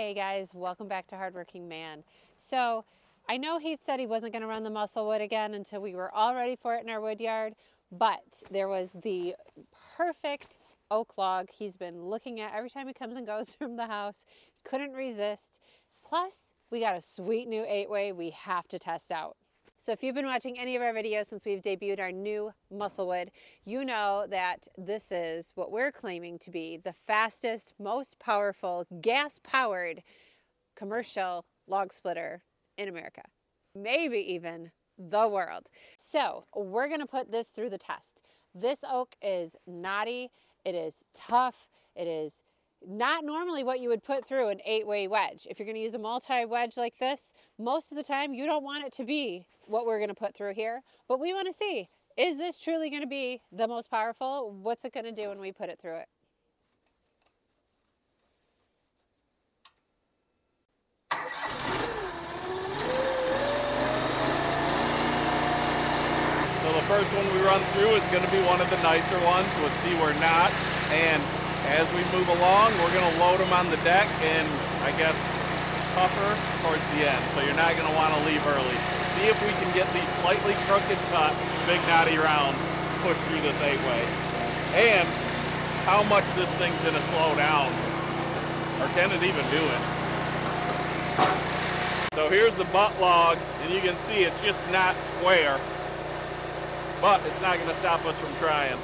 Hey guys, welcome back to Hardworking Man. So I know Heath said he wasn't going to run the Musclewood again until we were all ready for it in our wood yard, but there was the perfect oak log he's been looking at every time he comes and goes from the house. Couldn't resist. Plus, we got a sweet new 8-way we have to test out. So if you've been watching any of our videos since we've debuted our new Musclewood, you know that this is what we're claiming to be the fastest, most powerful, gas-powered commercial log splitter in America. Maybe even the world. So we're gonna put this through the test. This oak is knotty, it is tough, it is not normally what you would put through an 8-way wedge. If you're going to use a multi-wedge like this, most of the time you don't want it to be what we're going to put through here, but we want to see, is this truly going to be the most powerful? What's it going to do when we put it through it? So the first one we run through is going to be one of the nicer ones with fewer knots, and as we move along, we're going to load them on the deck and, I guess, tougher towards the end. So you're not going to want to leave early. See if we can get these slightly crooked cut, big knotty rounds pushed through this 8-way. And how much this thing's going to slow down. Or can it even do it? So here's the butt log, and you can see it's just not square. But it's not going to stop us from trying.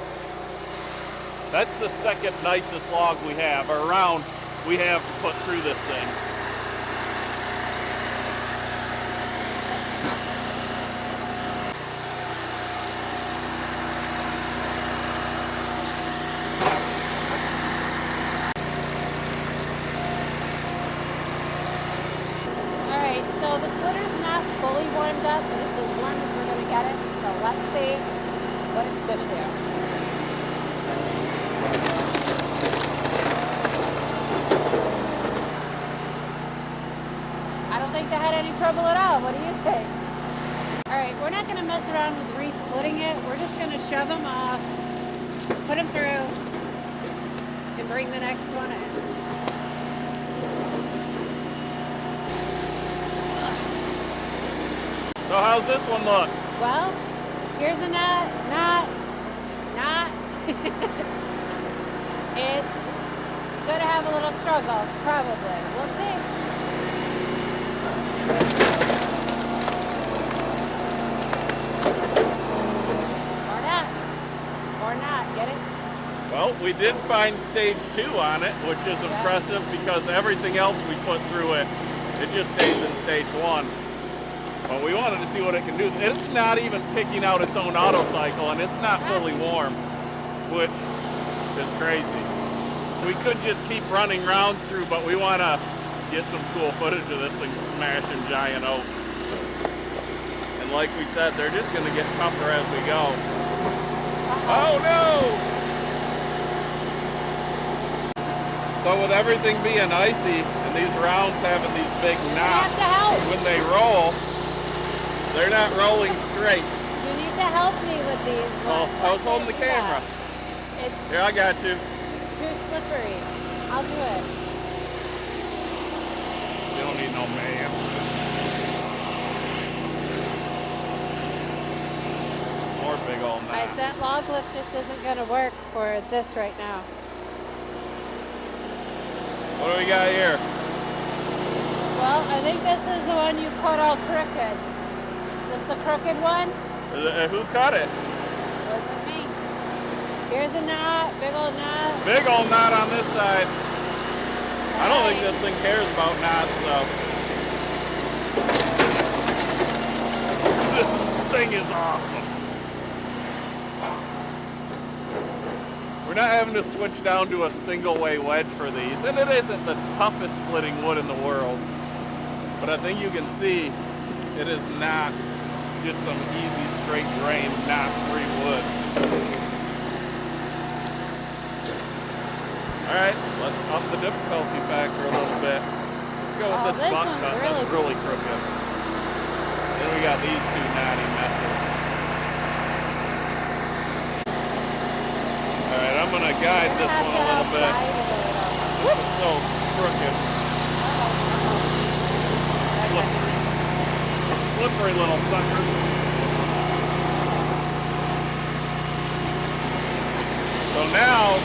That's the second nicest log we have, or round we have to put through this thing. Alright, so the splitter's not fully warmed up, but it's as warm as we're going to get it. So let's see what it's going to do. I don't think they had any trouble at all. What do you think? Alright, we're not going to mess around with re-splitting it. We're just going to shove them off, put them through, and bring the next one in. So how's this one look? Well, here's a knot. It's going to have a little struggle, probably. We'll see. Or not, get it? Well, we did find stage 2 on it, which is impressive because everything else we put through it, it just stays in stage 1. But we wanted to see what it can do. It's not even picking out its own auto cycle, and it's not fully warm, which is crazy. We could just keep running rounds through, but we want to get some cool footage of this thing smashing giant oak. And like we said, they're just going to get tougher as we go. Oh no! So with everything being icy and these rounds having these big knots, when they roll, they're not rolling straight. You need to help me with these. Well, I was holding the camera. Here, I got you. Too slippery. I'll do it. You don't need no man. More big old knots. Right, that log lift just isn't going to work for this right now. What do we got here? Well, I think this is the one you cut all crooked. Is this the crooked one? Who cut it? Wasn't me. Here's a knot, big old knot. Big old knot on this side. I don't think this thing cares about knots, though. This thing is awesome. We're not having to switch down to a single-way wedge for these, and it isn't the toughest splitting wood in the world. But I think you can see it is not just some easy, straight grain, knot-free wood. Alright, let's up the difficulty factor a little bit. Let's go with this butt cut. That's really crooked. Then we got these two knotty methods. Alright, I'm going to guide this one a little bit. It's so crooked. slippery. Slippery little sucker. So now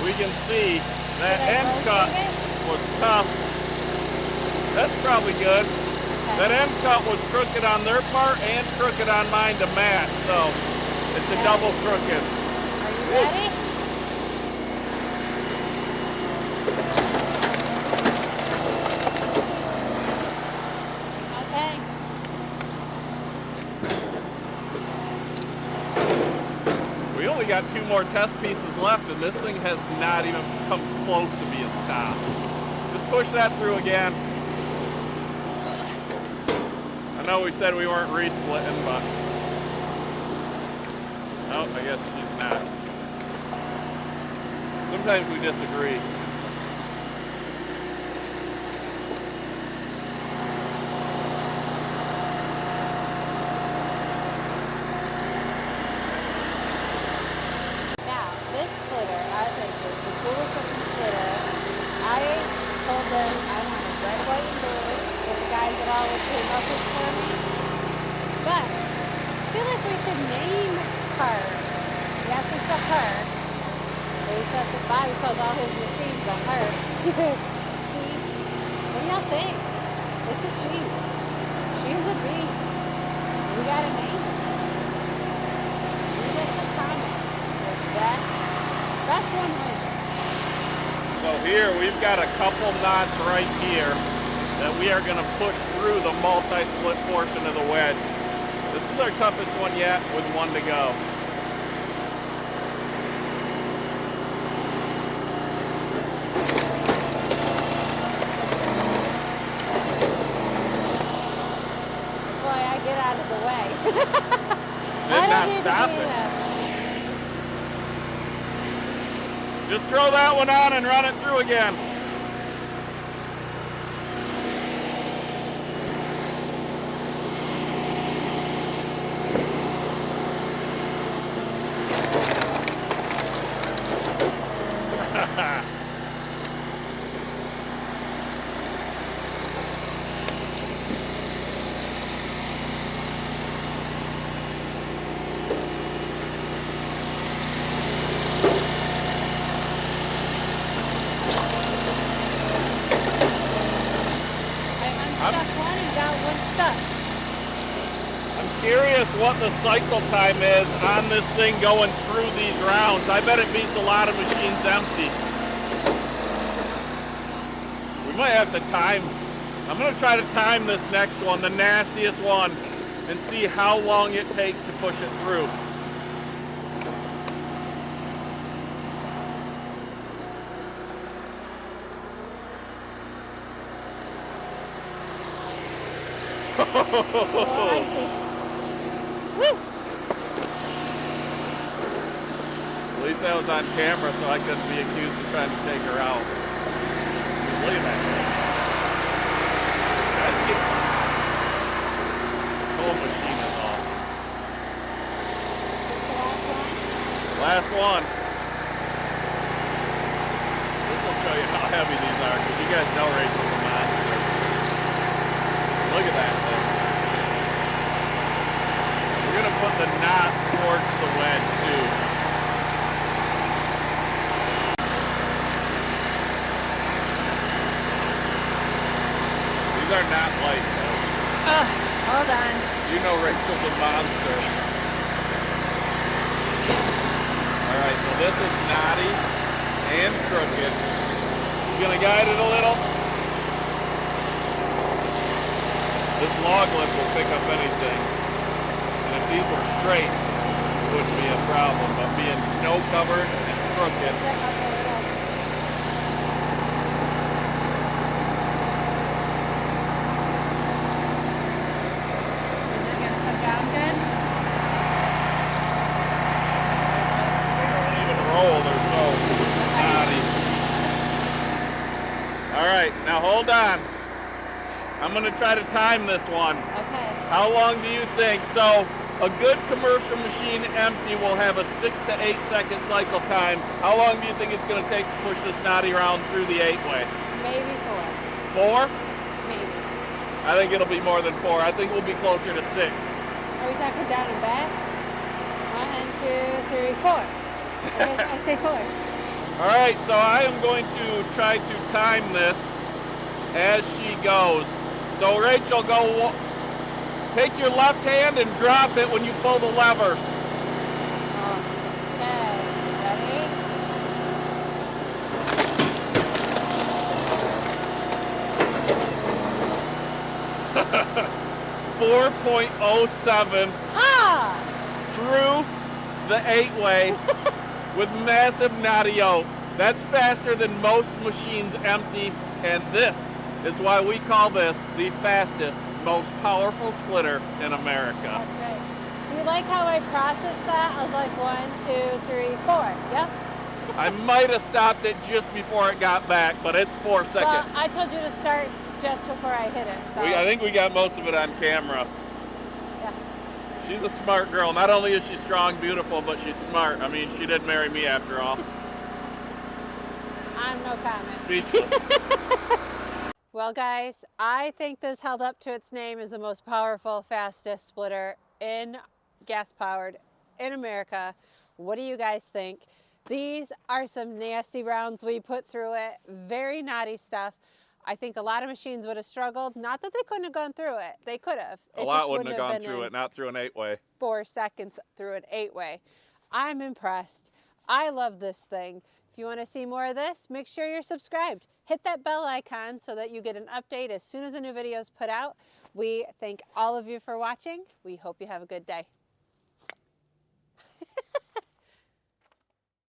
we can see that end cut was tough. That's probably good. Okay. That end cut was crooked on their part and crooked on mine to match, so it's a double crooked. Are you ready? Okay. We only got 2 more test pieces left, and this thing has not even come close to being stopped. Just push that through again. I know we said we weren't re-splitting, but no, I guess she's not. Sometimes we disagree. Now, this splitter, I think, is the coolest looking splitter. I told them I wanted red, white, and blue with the guys that always came up with for me. But I feel like we should name her. Yes, it's a her. They said that Bobby calls all his machines a her. She. What do y'all think? It's a she. She's a beast. We gotta name her. Leave us a comment. Best one wins. So here we've got a couple knots right here that we are going to push through the multi-split portion of the wedge. This is our toughest one yet with 1 to go. Boy, I get out of the way. Did not stop it. Just throw that one on and run it through again. I'm curious what the cycle time is on this thing going through these rounds. I bet it beats a lot of machines empty. We might have to time. I'm going to try to time this next one, the nastiest one, and see how long it takes to push it through. Oh, I see. Woo! At least that was on camera, so I couldn't be accused of trying to take her out. Look at that thing. That's it. The whole machine is off. Last one. This will show you how heavy these are, because you guys know Rachel's a monster. Look at that thing. We're going to put the knot towards the wedge, too. These are not light, though. Hold on. You know Rachel's a monster. Alright, so this is knotty and crooked. You gonna guide it a little? This log lift will pick up anything. And if these were straight, it wouldn't be a problem. But being snow covered and crooked, now hold on. I'm going to try to time this one. Okay. How long do you think? So a good commercial machine empty will have a 6 to 8 second cycle time. How long do you think it's going to take to push this knotty round through the 8-way? Maybe 4. 4? Maybe. I think it'll be more than 4. I think we'll be closer to 6. Are we talking down and back? 1, 2, 3, 4. I say 4. All right, so I am going to try to time this as she goes. So Rachel, go. Take your left hand and drop it when you pull the levers. Okay, ready? 4.07 through the 8-way with massive knotty yoke. That's faster than most machines empty, and this is why we call this the fastest, most powerful splitter in America. That's right. Do you like how I processed that? I was like 1, 2, 3, 4. Yep. I might have stopped it just before it got back, but it's 4 seconds. Well, I told you to start just before I hit it. So. I think we got most of it on camera. Yeah. She's a smart girl. Not only is she strong, beautiful, but she's smart. I mean, she did marry me after all. I'm no comment. Speechless. Well, guys, I think this held up to its name as the most powerful, fastest splitter in gas-powered in America. What do you guys think? These are some nasty rounds we put through it. Very knotty stuff. I think a lot of machines would have struggled. Not that they couldn't have gone through it. They could have. A lot wouldn't have gone through it, not through an 8-way. 4 seconds through an 8-way. I'm impressed. I love this thing. If you want to see more of this, make sure you're subscribed. Hit that bell icon so that you get an update as soon as a new video is put out. We thank all of you for watching. We hope you have a good day.